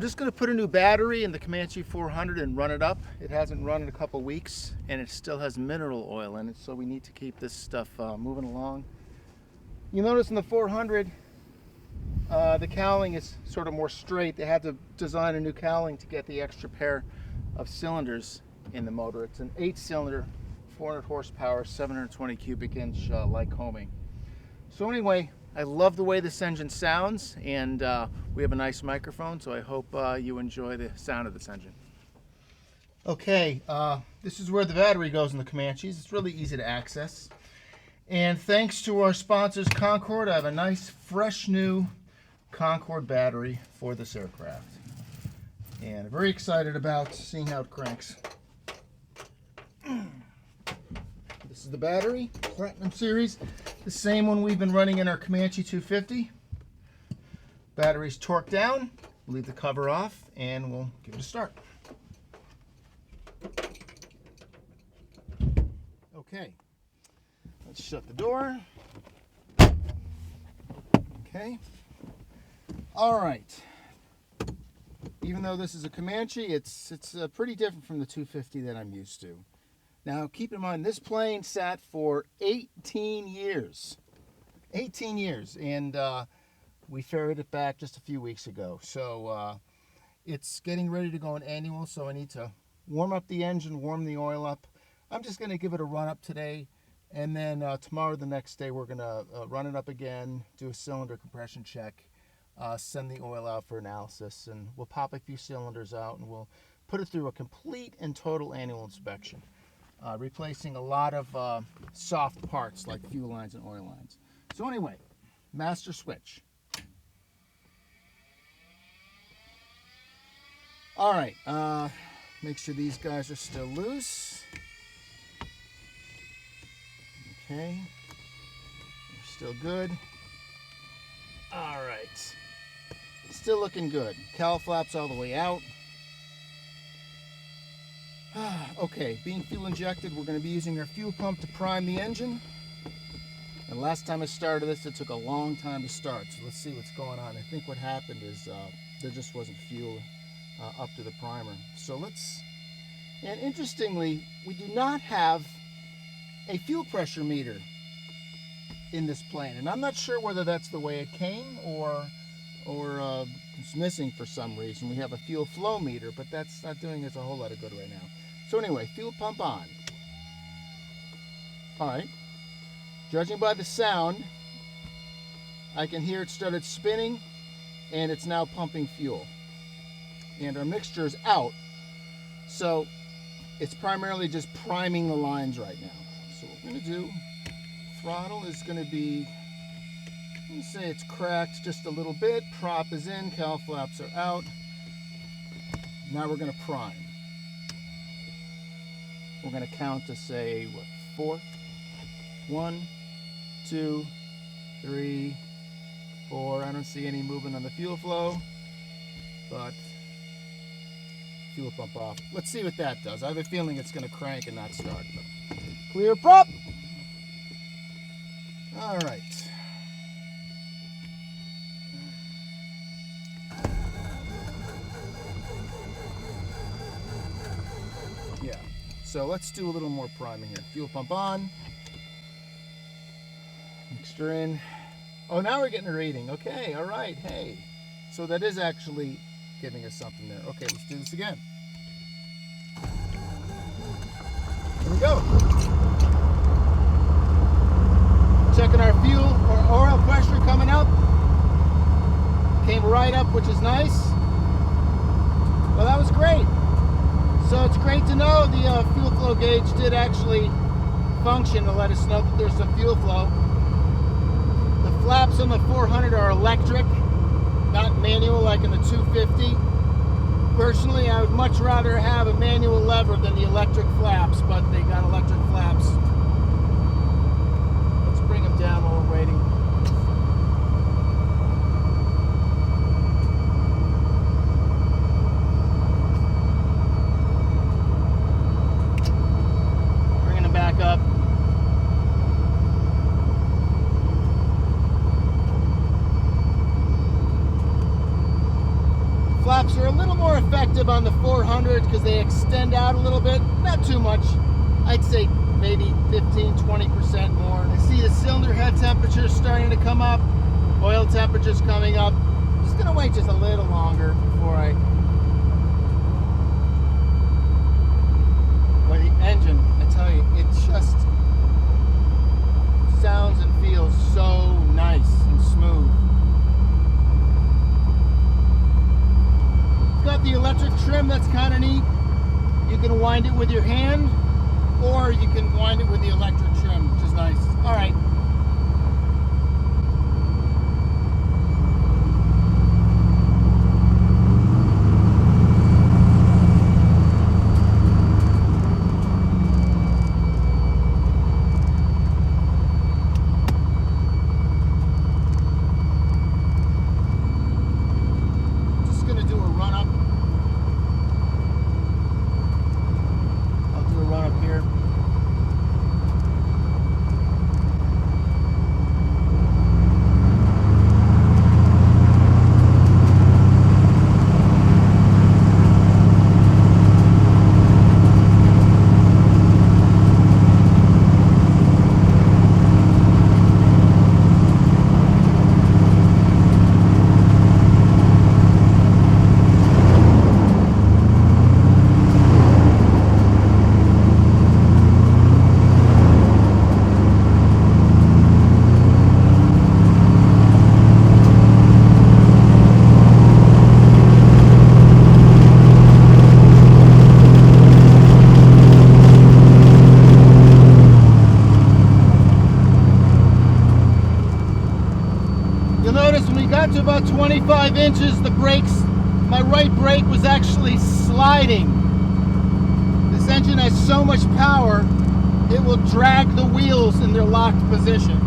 just going to put a new battery in the Comanche 400 and run it up. It hasn't run in a couple weeks and it still has mineral oil in it, so we need to keep this stuff moving along. You notice in the 400 the cowling is sort of more straight. They had to design a new cowling to get the extra pair of cylinders in the motor. It's an 8-cylinder, 400 horsepower, 720 cubic inch Lycoming. So anyway, I love the way this engine sounds, and we have a nice microphone, so I hope you enjoy the sound of this engine. Okay, this is where the battery goes in the Comanches. It's really easy to access. And thanks to our sponsors, Concord, I have a nice, fresh, new Concord battery for this aircraft. And I'm very excited about seeing how it cranks. This is the battery, Platinum Series, the same one we've been running in our Comanche 250. Battery's torqued down, we'll leave the cover off, and we'll give it a start. Okay, let's shut the door. Okay, all right. Even though this is a Comanche, it's pretty different from the 250 that I'm used to. Now, keep in mind, this plane sat for 18 years. 18 years, and we ferried it back just a few weeks ago. So it's getting ready to go on annual, so I need to warm up the engine, warm the oil up. I'm just going to give it a run up today, and then tomorrow, the next day, we're going to run it up again, do a cylinder compression check, send the oil out for analysis, and we'll pop a few cylinders out, and we'll put it through a complete and total annual inspection. Replacing a lot of soft parts like fuel lines and oil lines. So anyway, master switch. All right, make sure these guys are still loose. Okay, they're still good. All right, still looking good. Cowl flaps all the way out. Okay, being fuel injected, we're going to be using our fuel pump to prime the engine. And last time I started this, it took a long time to start. So let's see what's going on. I think what happened is there just wasn't fuel up to the primer. So and interestingly, we do not have a fuel pressure meter in this plane. And I'm not sure whether that's the way it came or it's missing for some reason. We have a fuel flow meter, but that's not doing us a whole lot of good right now. So anyway, fuel pump on. All right. Judging by the sound, I can hear it started spinning, and it's now pumping fuel. And our mixture is out, so it's primarily just priming the lines right now. So what we're going to do, throttle is going to be, let me say it's cracked just a little bit. Prop is in, cowl flaps are out. Now we're going to prime. We're going to count to say, what, 4? 1, 2, 3, 4. I don't see any movement on the fuel flow, but fuel pump off. Let's see what that does. I have a feeling it's going to crank and not start. But clear prop. All right. Yeah. So let's do a little more priming here. Fuel pump on. Mixture in. Oh, now we're getting a reading. Okay, all right, hey. So that is actually giving us something there. Okay, let's do this again. Here we go. Checking our fuel or oil pressure coming up. Came right up, which is nice. Well, that was great. So it's great to know the fuel flow gauge did actually function to let us know that there's some fuel flow. The flaps on the 400 are electric, not manual like in the 250. Personally, I would much rather have a manual lever than the electric flaps, but they got electric flaps. Let's bring them down while we're waiting. Bringing them back up. Flaps are a effective on the 400s because they extend out a little bit, not too much. I'd say maybe 15-20% more. I see the cylinder head temperature starting to come up, oil temperature's coming up. Just gonna wait just a little longer before I. Well, the engine, I tell you, it just sounds and feels so nice and smooth. It's got the electric trim that's kind of neat. You can wind it with your hand, or you can wind it with the electric trim, which is nice. All right. Just gonna do a run up. I'll do a run up here. Notice when we got to about 25 inches, the brakes, my right brake was actually sliding. This engine has so much power, it will drag the wheels in their locked position.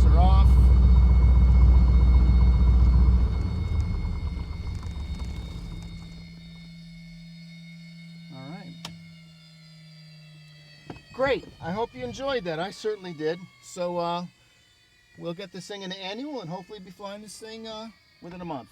Are off. All right. Great. I hope you enjoyed that. I certainly did. So we'll get this thing in the annual and hopefully be flying this thing within a month.